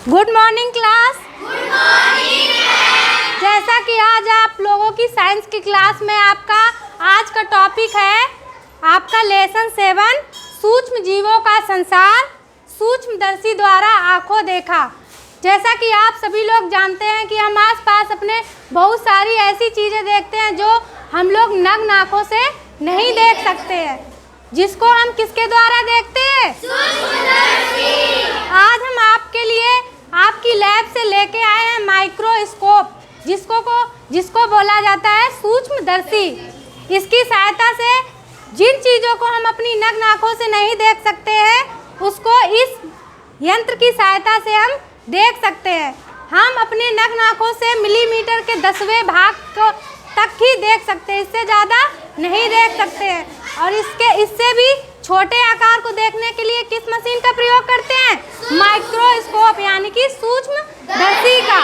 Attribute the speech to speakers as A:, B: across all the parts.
A: Good morning class. Good morning. जैसा कि आज आप लोगों की साइंस की क्लास में आपका आज का टॉपिक है आपका लेसन 7 सूक्ष्म जीवों का संसार सूक्ष्मदर्शी द्वारा आंखों देखा। जैसा कि आप सभी लोग जानते हैं कि हम आसपास अपने बहुत सारी ऐसी चीज़ें देखते हैं जो हम लोग नग्न आंखों से नहीं देख सकते हैं, जिसको हम किसके द्वारा देखते हैं? सूक्ष्मदर्शी। आज हम आपके लिए आपकी लैब से लेके आए हैं माइक्रोस्कोप, जिसको बोला जाता है सूक्ष्मदर्शी। इसकी सहायता से जिन चीज़ों को हम अपनी नग्न आंखों से नहीं देख सकते हैं उसको इस यंत्र की सहायता से हम देख सकते हैं। हम अपने नग्न आंखों से मिलीमीटर के 10वें भाग को तक ही देख सकते हैं, इससे ज़्यादा नहीं देख सकते हैं। और इससे भी छोटे आकार को देखने के लिए किस मशीन का प्रयोग करते हैं? माइक्रोस्कोप, यानी कि सूक्ष्मदर्शी का।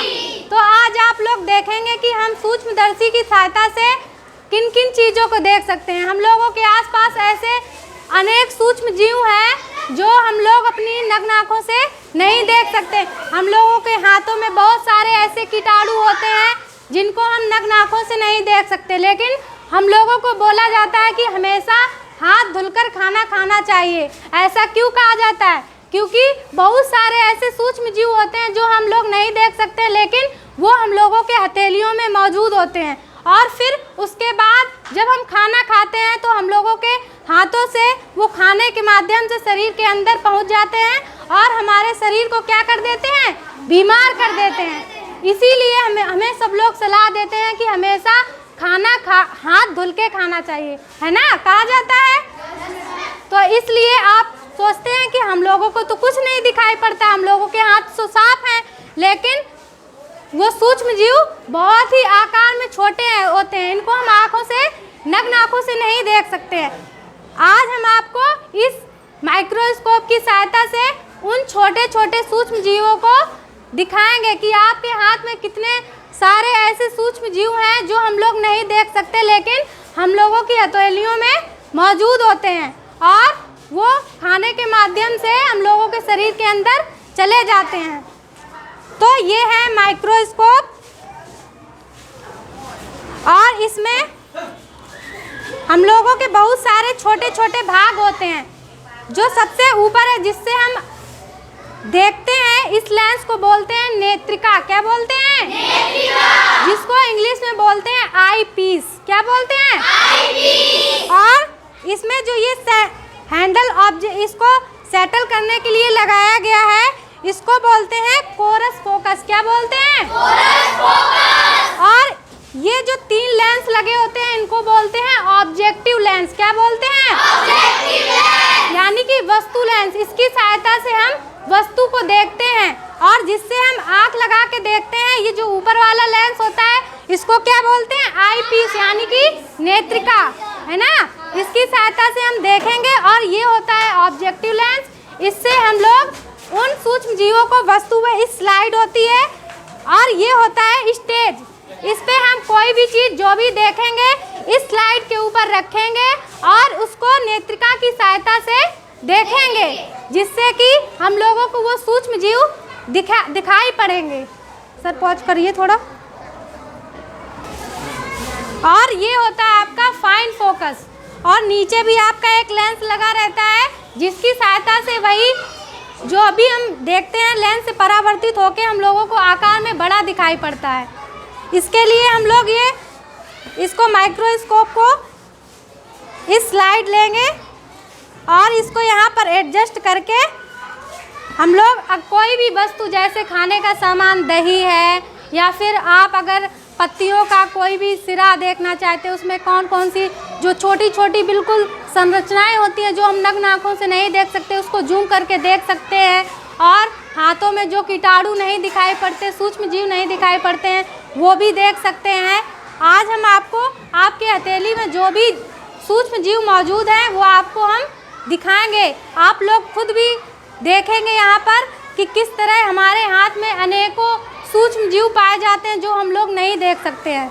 A: तो आज आप लोग देखेंगे कि हम सूक्ष्मदर्शी की सहायता से किन किन चीज़ों को देख सकते हैं। हम लोगों के आसपास ऐसे अनेक सूक्ष्म जीव हैं जो हम लोग अपनी नग्न आंखों से नहीं देख सकते। हम लोगों के हाथों में बहुत सारे ऐसे कीटाणु होते हैं जिनको हम नग्न आंखों से नहीं देख सकते, लेकिन हम लोगों को बोला जाता है कि हमेशा हाथ धुलकर खाना खाना चाहिए। ऐसा क्यों कहा जाता है? क्योंकि बहुत सारे ऐसे सूक्ष्म जीव होते हैं जो हम लोग नहीं देख सकते, लेकिन वो हम लोगों के हथेलियों में मौजूद होते हैं। और फिर उसके बाद जब हम खाना खाते हैं तो हम लोगों के हाथों से वो खाने के माध्यम से शरीर के अंदर पहुंच जाते हैं और हमारे शरीर को क्या कर देते हैं? बीमार कर देते हैं। इसीलिए हमें सब लोग सलाह देते हैं कि हमेशा हाथ धुल के खाना चाहिए, है ना? कहा जाता है। तो इसलिए आप सोचते हैं कि हम लोगों को तो कुछ नहीं दिखाई पड़ता, हम लोगों के हाथ तो साफ हैं, लेकिन वो सूक्ष्म जीव बहुत ही आकार में छोटे होते हैं। इनको हम नग्न आँखों से नहीं देख सकते हैं। आज हम आपको इस माइक्रोस्कोप की सहायता से उन छोटे छोटे सूक्ष्म जीवों को दिखाएंगे कि आपके हाथ में कितने सारे ऐसे सूक्ष्म जीव हैं जो हम लोग नहीं देख सकते, लेकिन हम लोगों की हथेलियों में मौजूद होते हैं और वो खाने के माध्यम से हम लोगों के शरीर के अंदर चले जाते हैं। तो ये है माइक्रोस्कोप और इसमें हम लोगों के बहुत सारे छोटे छोटे भाग होते हैं। जो सबसे ऊपर है जिससे हम देखते हैं, इस लेंस को बोलते हैं नेत्रिका। क्या बोलते हैं? नेत्रिका। जिसको इंग्लिश में बोलते हैं आई पीस। क्या बोलते हैं? आई पीस। और इसमें जो ये हैंडल ऑब्जेक्ट इसको सेटल करने के लिए लगाया गया है, इसको बोलते हैं कोरस फोकस। क्या बोलते हैं? Chorus focus. और ये जो 3 लेंस लगे होते हैं इनको बोलते हैं ऑब्जेक्टिव लेंस। क्या बोलते हैं? ऑब्जेक्टिव लेंस, यानी कि वस्तु लेंस। इसकी सहायता से हम वस्तु को देखते हैं और जिससे हम आँख लगा के देखते हैं, ये जो ऊपर वाला लेंस होता है इसको क्या बोलते हैं? आई पीस, यानी कि नेत्रिका, है ना? इसकी सहायता से हम देखेंगे। और ये होता है ऑब्जेक्टिव लेंस। इससे हम लोग उन सूक्ष्म जीवों को वस्तु में इस स्लाइड होती है और ये होता है स्टेज। इस पे हम कोई भी चीज़ जो भी देखेंगे इस स्लाइड के ऊपर रखेंगे और उसको नेत्रिका की सहायता से देखेंगे, जिससे कि हम लोगों को वो सूक्ष्म जीव दिखाई पड़ेंगे। सर पॉज करिए थोड़ा। और ये होता है आपका फाइन फोकस। और नीचे भी आपका एक लेंस लगा रहता है जिसकी सहायता से वही जो अभी हम देखते हैं लेंस से परावर्तित होकर हम लोगों को आकार में बड़ा दिखाई पड़ता है। इसके लिए हम लोग इसको माइक्रोस्कोप को इस स्लाइड लेंगे और इसको यहाँ पर एडजस्ट करके हम लोग कोई भी वस्तु जैसे खाने का सामान, दही है, या फिर आप अगर पत्तियों का कोई भी सिरा देखना चाहते हैं, उसमें कौन कौन सी जो छोटी छोटी बिल्कुल संरचनाएं होती हैं जो हम नग्न आँखों से नहीं देख सकते, उसको जूम करके देख सकते हैं। और हाथों में जो कीटाणु नहीं दिखाई पड़ते, सूक्ष्म जीव नहीं दिखाई पड़ते हैं, वो भी देख सकते हैं। आज हम आपको आपके हथेली में जो भी सूक्ष्म जीव मौजूद हैं वो आपको हम दिखाएंगे। आप लोग खुद भी देखेंगे यहाँ पर कि किस तरह हमारे हाथ में अनेकों सूक्ष्म जीव पाए जाते हैं जो हम लोग नहीं देख सकते हैं।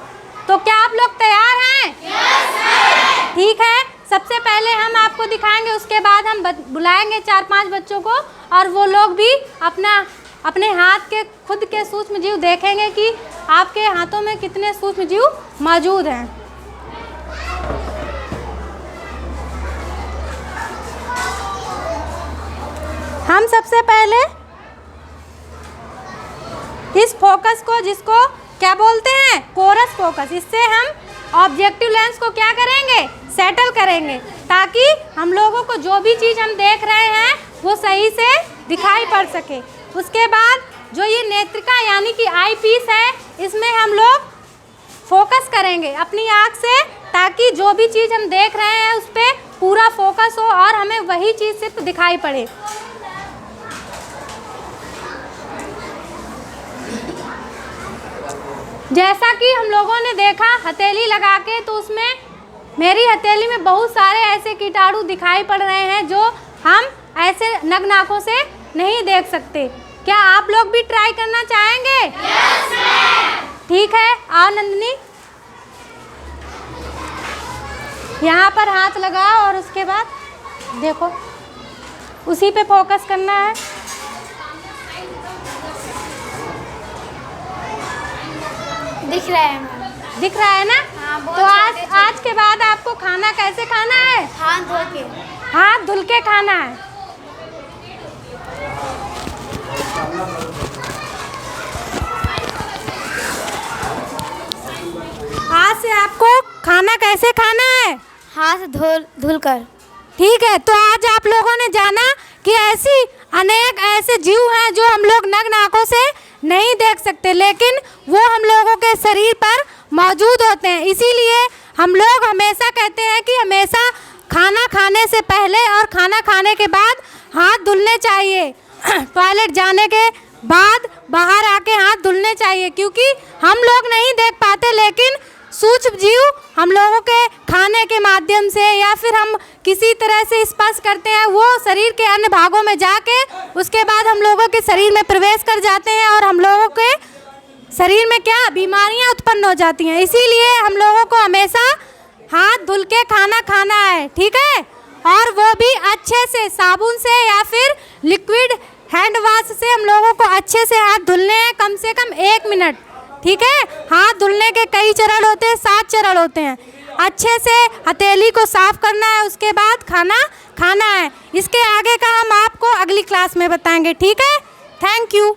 A: तो क्या आप लोग तैयार हैं? यस। ठीक है, सबसे पहले हम आपको दिखाएंगे, उसके बाद हम बुलाएंगे 4-5 बच्चों को और वो लोग भी अपना अपने हाथ के खुद के सूक्ष्म जीव देखेंगे कि आपके हाथों में कितने सूक्ष्म जीव मौजूद हैं। हम सबसे पहले इस फोकस को, जिसको क्या बोलते हैं, कोरस फोकस, इससे हम ऑब्जेक्टिव लेंस को क्या करेंगे, सेटल करेंगे, ताकि हम लोगों को जो भी चीज़ हम देख रहे हैं वो सही से दिखाई पड़ सके। उसके बाद जो ये नेत्रिका यानी कि आई पीस है, इसमें हम लोग फोकस करेंगे अपनी आँख से, ताकि जो भी चीज़ हम देख रहे हैं उस पर पूरा फोकस हो और हमें वही चीज़ सिर्फ दिखाई पड़े। जैसा कि हम लोगों ने देखा हथेली लगा के, तो उसमें मेरी हथेली में बहुत सारे ऐसे कीटाणु दिखाई पड़ रहे हैं जो हम ऐसे नग्न आँखों से नहीं देख सकते। क्या आप लोग भी ट्राई करना चाहेंगे? Yes ma'am. ठीक है, आओ नंदिनी, यहाँ पर हाथ लगाओ और उसके बाद देखो, उसी पे फोकस करना है।
B: दिख रहा है मैम।
A: दिख रहा है ना?
B: हाँ, बहुत
A: तो आज के बाद आपको खाना कैसे खाना है?
B: हाथ धो के।
A: हाथ धुल के खाना है। आज से आपको खाना कैसे खाना है?
B: हाथ धुल कर।
A: ठीक है, तो आज आप लोगों ने जाना कि ऐसी अनेक ऐसे जीव हैं जो हम लोग नग्न आँखों से नहीं देख सकते, लेकिन वो हम लोगों के शरीर पर मौजूद होते हैं। इसीलिए हम लोग हमेशा कहते हैं कि हमेशा खाना खाने से पहले और खाना खाने के बाद हाथ धुलने चाहिए। टॉयलेट जाने के बाद बाहर आके हाथ धुलने चाहिए, क्योंकि हम लोग नहीं देख पाते, लेकिन सूक्ष्म जीव हम लोगों के खाने के माध्यम से या फिर हम किसी तरह से स्पर्श करते हैं, वो शरीर के अन्य भागों में जाके उसके बाद हम लोगों के शरीर में प्रवेश कर जाते हैं और हम लोगों के शरीर में क्या बीमारियां उत्पन्न हो जाती हैं। इसीलिए हम लोगों को हमेशा हाथ धुल के खाना खाना है, ठीक है, और वो भी अच्छे से साबुन से या फिर लिक्विड हैंड वॉश से हम लोगों को अच्छे से हाथ धुलने हैं, कम से कम 1 मिनट। ठीक है, हाथ धुलने के कई चरण होते हैं, 7 चरण होते हैं। अच्छे से हथेली को साफ करना है, उसके बाद खाना खाना है। इसके आगे का हम आपको अगली क्लास में बताएंगे, ठीक है। Thank you.